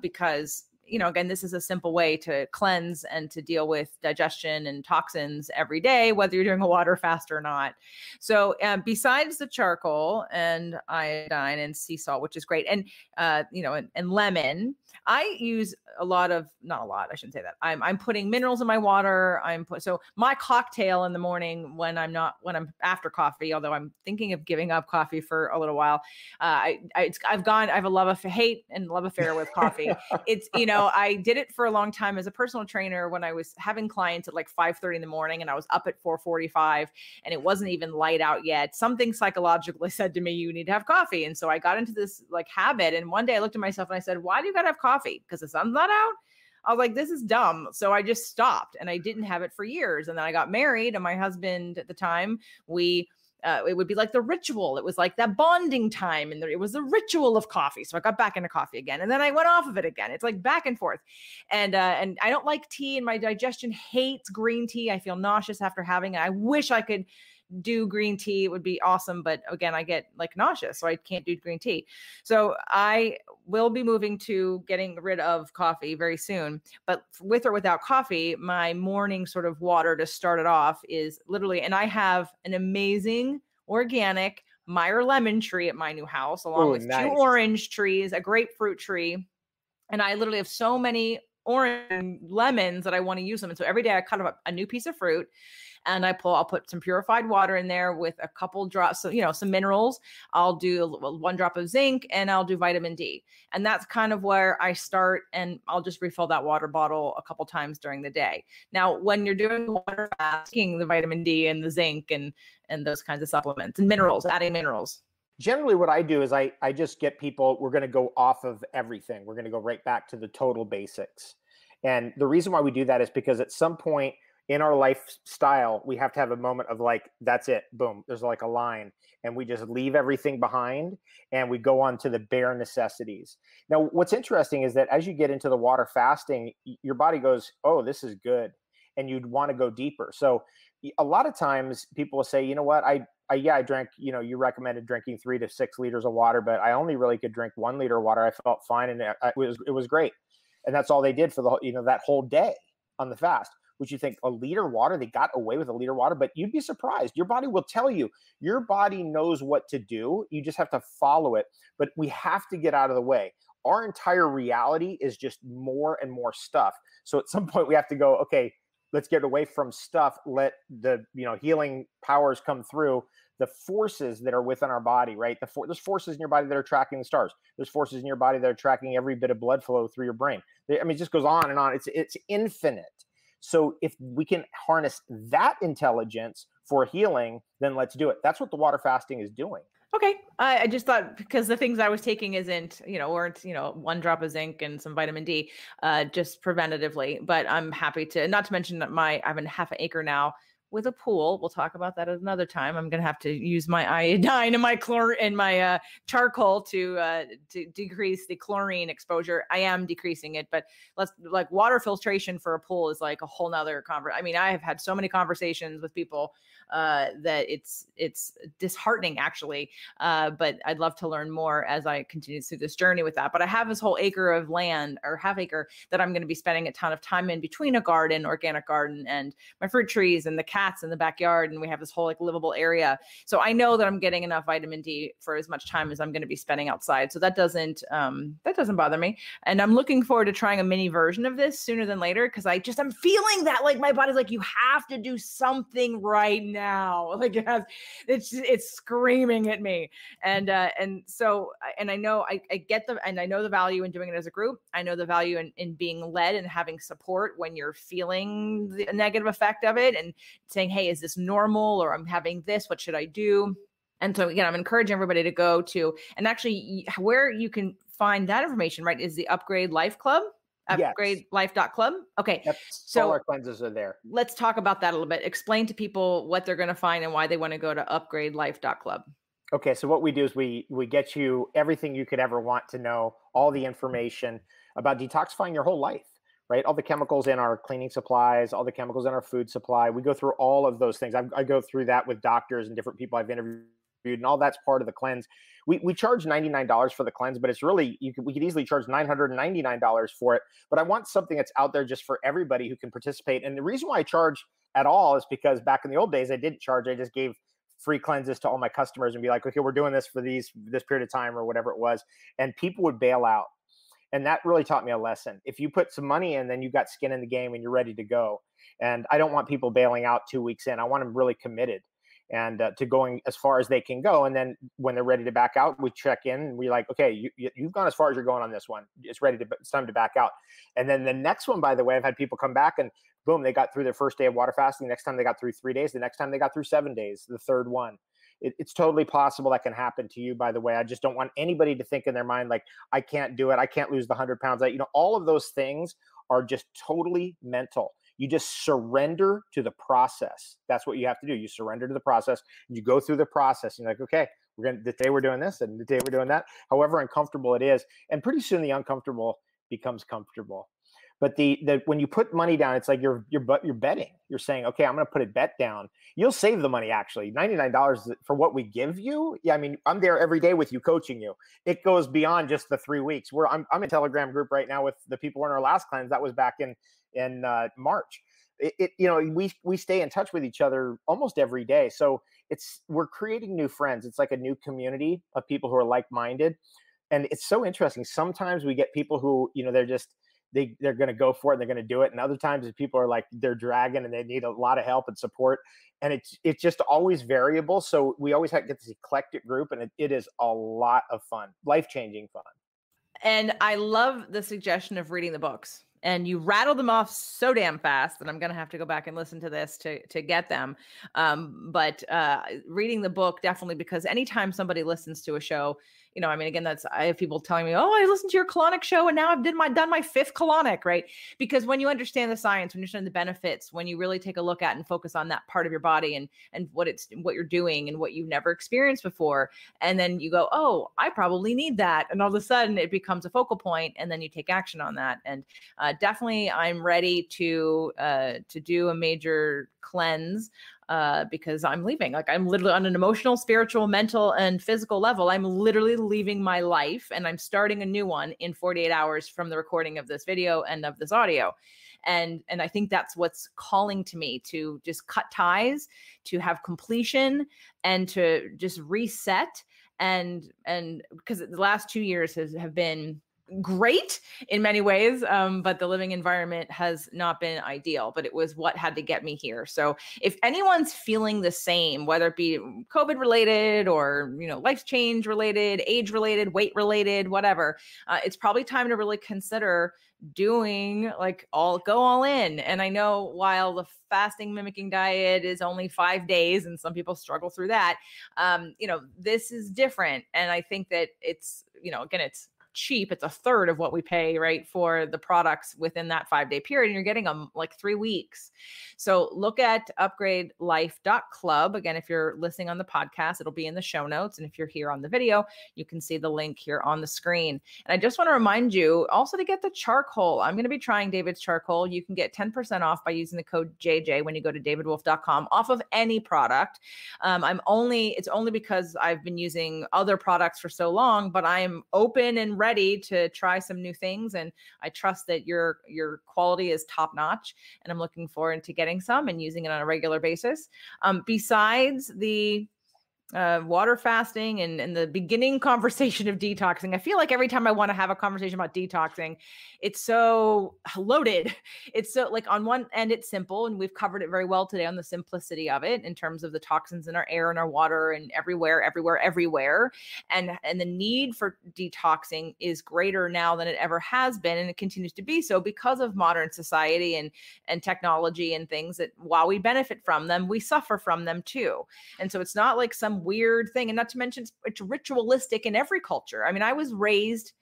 Speaker 1: because again, this is a simple way to cleanse and to deal with digestion and toxins every day, whether you're doing a water fast or not. So besides the charcoal and iodine and sea salt, which is great, and and lemon, I use not a lot, I shouldn't say that. I'm putting minerals in my water. So my cocktail in the morning when I'm after coffee, although I'm thinking of giving up coffee for a little while. I have a hate and love affair with coffee. It's, I did it for a long time as a personal trainer when I was having clients at like 5:30 in the morning and I was up at 4:45 and it wasn't even light out yet. Something psychologically said to me, you need to have coffee. And so I got into this like habit. And one day I looked at myself and I said, why do you got to have coffee? Because the sun's not out? I was like, this is dumb. So I just stopped and I didn't have it for years. And then I got married and my husband at the time, it would be like the ritual. It was like that bonding time. And it was the ritual of coffee. So I got back into coffee again. And then I went off of it again. It's like back and forth. And I don't like tea and my digestion hates green tea. I feel nauseous after having it. I wish I could do green tea. It would be awesome. But again, I get like nauseous, so I can't do green tea. So I will be moving to getting rid of coffee very soon. But with or without coffee, my morning sort of water to start it off is literally, and I have an amazing organic Meyer lemon tree at my new house, along with
Speaker 2: nice.
Speaker 1: 2 orange trees, a grapefruit tree. And I literally have so many orange lemons that I want to use them. And so every day I cut up a new piece of fruit and I'll put some purified water in there with a couple drops, so, some minerals. I'll do 1 drop of zinc and I'll do vitamin D. And that's kind of where I start. And I'll just refill that water bottle a couple times during the day. Now, when you're doing water fasting, the vitamin D and the zinc and those kinds of supplements and minerals, adding minerals.
Speaker 2: Generally, what I do is I just get people, we're going to go off of everything. We're going to go right back to the total basics. And the reason why we do that is because at some point in our lifestyle, we have to have a moment of like, that's it, boom, there's like a line, and we just leave everything behind and we go on to the bare necessities. Now, what's interesting is that as you get into the water fasting, your body goes, oh, this is good. And you'd want to go deeper. So a lot of times people will say, you know what, I drank, you recommended drinking 3 to 6 liters of water, but I only really could drink 1 liter of water. I felt fine. And it was great. And that's all they did for that whole day on the fast. Would you think a liter of water, they got away with a liter of water? But you'd be surprised. Your body will tell you. Your body knows what to do. You just have to follow it. But we have to get out of the way. Our entire reality is just more and more stuff. So at some point we have to go, okay, let's get away from stuff. Let the healing powers come through. The forces that are within our body, right? There's forces in your body that are tracking the stars. There's forces in your body that are tracking every bit of blood flow through your brain. It just goes on and on. It's infinite. So if we can harness that intelligence for healing, then let's do it. That's what the water fasting is doing.
Speaker 1: Okay. I just thought, because the things I was taking weren't 1 drop of zinc and some vitamin D, just preventatively. But I'm happy to, not to mention that I have a half an acre now with a pool. We'll talk about that at another time. I'm going to have to use my iodine and my charcoal to decrease the chlorine exposure. I am decreasing it, but water filtration for a pool is like a whole nother conversation. I mean, I have had so many conversations with people that it's disheartening actually. But I'd love to learn more as I continue through this journey with that. But I have this whole acre of land, or half acre, that I'm going to be spending a ton of time in between a garden, organic garden, and my fruit trees and the cats in the backyard. And we have this whole livable area. So I know that I'm getting enough vitamin D for as much time as I'm going to be spending outside. So that doesn't bother me. And I'm looking forward to trying a mini version of this sooner than later, because I'm feeling that my body's like, you have to do something right now. It's screaming at me. And so I know I get and I know the value in doing it as a group. I know the value in being led and having support when you're feeling the negative effect of it and saying, hey, is this normal? Or I'm having this, what should I do? And so again, I'm encouraging everybody to go to, and actually where you can find that information, right, is the Upgrade Life Club. UpgradeLife.club. Okay.
Speaker 2: Yep.
Speaker 1: So
Speaker 2: all our cleanses are there.
Speaker 1: Let's talk about that a little bit. Explain to people what they're going to find and why they want to go to UpgradeLife.club.
Speaker 2: Okay, so what we do is we get you everything you could ever want to know, all the information about detoxifying your whole life, right? All the chemicals in our cleaning supplies, all the chemicals in our food supply. We go through all of those things. I go through that with doctors and different people I've interviewed, and all that's part of the cleanse. We charge $99 for the cleanse, but it's really we could easily charge $999 for it. But I want something that's out there just for everybody who can participate. And the reason why I charge at all is because back in the old days I didn't charge. I just gave free cleanses to all my customers and be like, okay, we're doing this for this period of time or whatever it was. And people would bail out. And that really taught me a lesson. If you put some money in, then you got skin in the game and you're ready to go. And I don't want people bailing out 2 weeks in. I want them really committed and to going as far as they can go. And then when they're ready to back out, we check in and we're like, okay, you've gone as far as you're going on this one. It's time to back out. And then the next one, by the way, I've had people come back and boom, they got through their first day of water fasting. The next time they got through 3 days. The next time they got through 7 days, the third one. It's totally possible that can happen to you, by the way. I just don't want anybody to think in their mind, like, I can't do it. I can't lose the 100 pounds. All of those things are just totally mental. You just surrender to the process. That's what you have to do. You surrender to the process. You go through the process. You're like, okay, today we're doing this and today we're doing that. However uncomfortable it is. And pretty soon the uncomfortable becomes comfortable. But when you put money down, it's like you're betting. You're saying, okay, I'm going to put a bet down. You'll save the money, actually. $99 for what we give you. Yeah, I mean, I'm there every day with you, coaching you. It goes beyond just the 3 weeks. I'm in a Telegram group right now with the people in our last cleanse. That was back in March. We stay in touch with each other almost every day. So we're creating new friends. It's like a new community of people who are like-minded. And it's so interesting. Sometimes we get people who, they're going to go for it and they're going to do it. And other times people are like, they're dragging and they need a lot of help and support. And it's just always variable. So we always have to get this eclectic group, and it is a lot of fun, life-changing fun.
Speaker 1: And I love the suggestion of reading the books. And you rattled them off so damn fast that I'm going to have to go back and listen to this to get them. But reading the book, definitely, because anytime somebody listens to a show, again, I have people telling me, oh, I listened to your colonic show and now I've done my 5th colonic, right? Because when you understand the science, when you understand the benefits, when you really take a look at and focus on that part of your body and what you're doing and what you've never experienced before, and then you go, oh, I probably need that. And all of a sudden it becomes a focal point, and then you take action on that. And definitely I'm ready to do a major cleanse because I'm leaving. Like, I'm literally on an emotional, spiritual, mental, and physical level. I'm literally leaving my life, and I'm starting a new one in 48 hours from the recording of this video and of this audio. And I think that's what's calling to me, to just cut ties, to have completion, and to just reset. And because the last 2 years have been great in many ways, but the living environment has not been ideal, but it was what had to get me here. So if anyone's feeling the same, whether it be COVID related or, life change related, age related, weight related, whatever, it's probably time to really consider doing go all in. And I know while the fasting mimicking diet is only 5 days and some people struggle through that, this is different. And I think that it's, again, it's cheap. It's a third of what we pay, right, for the products within that 5-day period. And you're getting them 3 weeks. So look at upgradelife.club. Again, if you're listening on the podcast, it'll be in the show notes. And if you're here on the video, you can see the link here on the screen. And I just want to remind you also to get the charcoal. I'm going to be trying David's charcoal. You can get 10% off by using the code JJ when you go to davidwolfe.com off of any product. It's only because I've been using other products for so long, but I'm open and ready to try some new things. And I trust that your quality is top notch. And I'm looking forward to getting some and using it on a regular basis. Besides the water fasting and the beginning conversation of detoxing, I feel like every time I want to have a conversation about detoxing, it's so loaded. It's so on one end, it's simple, and we've covered it very well today on the simplicity of it in terms of the toxins in our air and our water and everywhere. And the need for detoxing is greater now than it ever has been. And it continues to be so because of modern society and technology and things that while we benefit from them, we suffer from them too. And so it's not like some weird thing. And not to mention, it's ritualistic in every culture. I mean, I was raised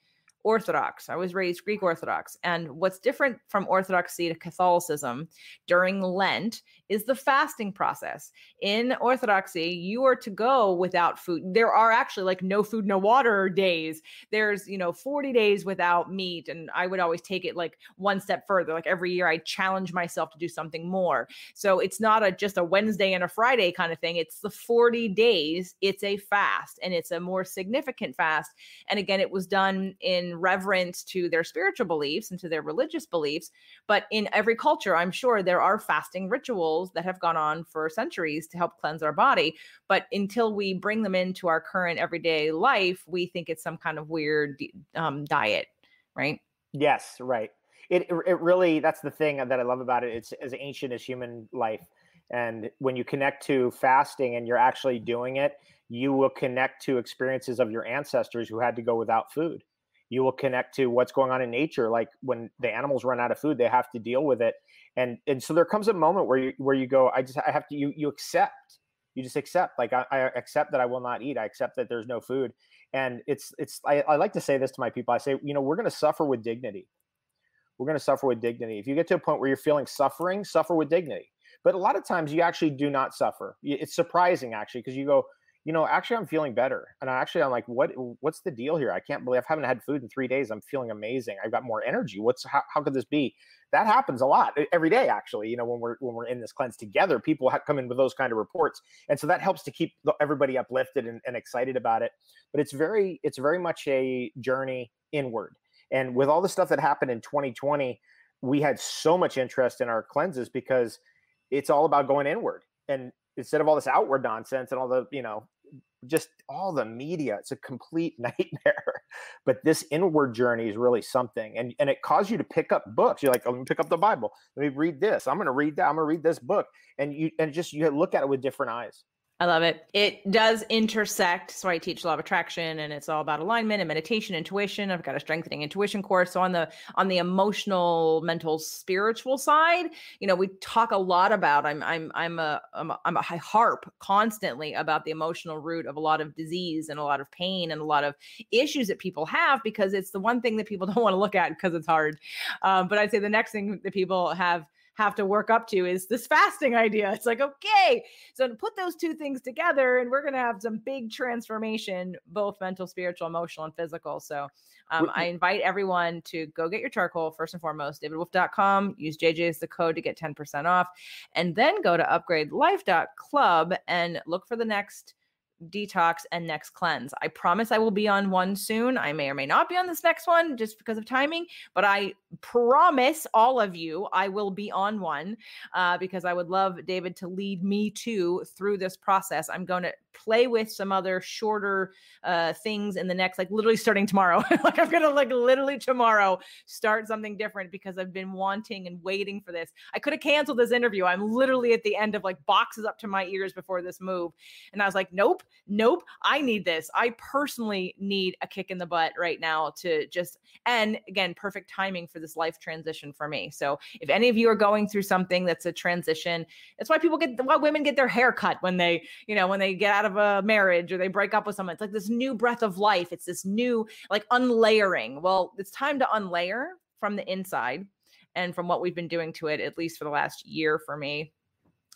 Speaker 1: Orthodox. I was raised Greek Orthodox. And what's different from Orthodoxy to Catholicism during Lent is the fasting process. In Orthodoxy, you are to go without food. There are actually like no food, no water days. There's, 40 days without meat. And I would always take it like one step further. Like every year I challenge myself to do something more. So it's not just a Wednesday and a Friday kind of thing. It's the 40 days. It's a fast, and it's a more significant fast. And again, it was done in reverence to their spiritual beliefs and to their religious beliefs. But in every culture, I'm sure there are fasting rituals that have gone on for centuries to help cleanse our body. But until we bring them into our current everyday life, we think it's some kind of weird diet, right?
Speaker 2: Yes, right. It really, that's the thing that I love about it. It's as ancient as human life. And when you connect to fasting and you're actually doing it, you will connect to experiences of your ancestors who had to go without food. You will connect to what's going on in nature. Like when the animals run out of food, they have to deal with it. And so there comes a moment where you go, I have to, you accept, you just accept, like I accept that I will not eat. I accept that there's no food. And I like to say this to my people. I say, we're going to suffer with dignity. We're going to suffer with dignity. If you get to a point where you're feeling suffering, suffer with dignity. But a lot of times you actually do not suffer. It's surprising actually, because you go, actually I'm feeling better. And I'm like, what's the deal here? I can't believe I haven't had food in 3 days. I'm feeling amazing. I've got more energy. How could this be? That happens a lot every day, actually. When we're in this cleanse together, people come in with those kind of reports. And so that helps to keep everybody uplifted and excited about it. But it's very much a journey inward. And with all the stuff that happened in 2020, we had so much interest in our cleanses because it's all about going inward. And instead of all this outward nonsense and all the, just all the media, it's a complete nightmare. But this inward journey is really something. And it caused you to pick up books. You're like, let me pick up the Bible. Let me read this. I'm going to read that. I'm going to read this book. And you look at it with different eyes.
Speaker 1: I love it. It does intersect. So I teach law of attraction, and it's all about alignment and meditation, intuition. I've got a strengthening intuition course. So on the emotional, mental, spiritual side, we talk a lot about. I harp constantly about the emotional root of a lot of disease and a lot of pain and a lot of issues that people have, because it's the one thing that people don't want to look at because it's hard. But I'd say the next thing that people have to work up to is this fasting idea. It's like, okay, so to put those two things together, and we're going to have some big transformation, both mental, spiritual, emotional, and physical. So I invite everyone to go get your charcoal first and foremost, davidwolfe.com, use JJ as the code to get 10% off, and then go to upgradelife.club and look for the next detox and next cleanse. I promise I will be on one soon. I may or may not be on this next one just because of timing, but I promise all of you I will be on one because I would love David to lead me through this process. I'm going to play with some other shorter things in the next, like literally starting tomorrow. Like I'm going to literally tomorrow start something different because I've been wanting and waiting for this. I could have canceled this interview. I'm literally at the end of boxes up to my ears before this move. And I was like, nope, I need this. I personally need a kick in the butt right now and again, perfect timing for this life transition for me. So if any of you are going through something that's a transition, that's why women get their hair cut when they get out of a marriage or they break up with someone. It's like this new breath of life. It's this new unlayering. Well, it's time to unlayer from the inside and from what we've been doing to it, at least for the last year for me.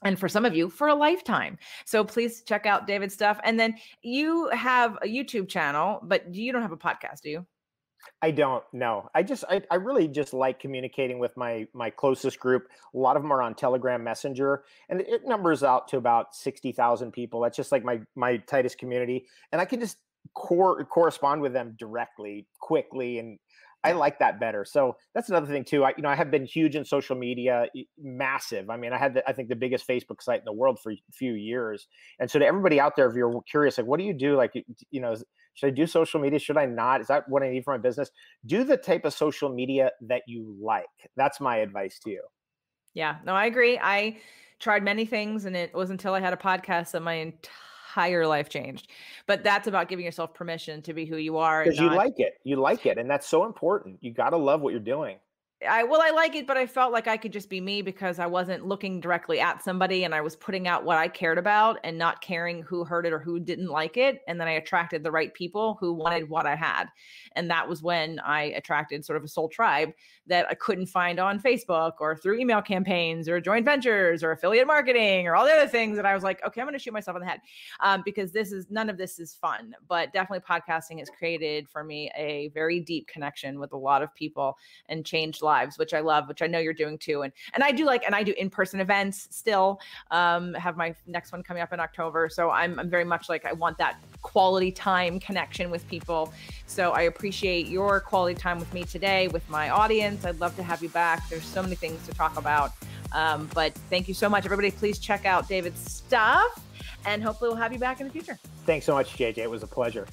Speaker 1: And for some of you, for a lifetime. So please check out David's stuff. And then you have a YouTube channel, but you don't have a podcast, do you?
Speaker 2: I don't know. I really just like communicating with my closest group. A lot of them are on Telegram Messenger, and it numbers out to about 60,000 people. That's just like my tightest community. And I can just correspond with them directly, quickly, and I like that better. So that's another thing too. I have been huge in social media, massive. I mean, I had I think the biggest Facebook site in the world for a few years. And so to everybody out there, if you're curious, what do you do? Should I do social media? Should I not? Is that what I need for my business? Do the type of social media that you like. That's my advice to you.
Speaker 1: Yeah, no, I agree. I tried many things, and it was until I had a podcast that my entire life changed. But that's about giving yourself permission to be who you are.
Speaker 2: Because you like it. You like it. And that's so important. You got to love what you're doing.
Speaker 1: I like it, but I felt like I could just be me because I wasn't looking directly at somebody and I was putting out what I cared about and not caring who heard it or who didn't like it. And then I attracted the right people who wanted what I had. And that was when I attracted sort of a soul tribe that I couldn't find on Facebook or through email campaigns or joint ventures or affiliate marketing or all the other things that I was like, okay, I'm going to shoot myself in the head because none of this is fun. But definitely podcasting has created for me a very deep connection with a lot of people and changed lives, which I love, which I know you're doing too. And I do in-person events still. Have my next one coming up in October. So I'm very much like, I want that quality time connection with people. So I appreciate your quality time with me today, with my audience. I'd love to have you back. There's so many things to talk about. But thank you so much. Everybody, please check out David's stuff and hopefully we'll have you back in the future.
Speaker 2: Thanks so much, JJ. It was a pleasure.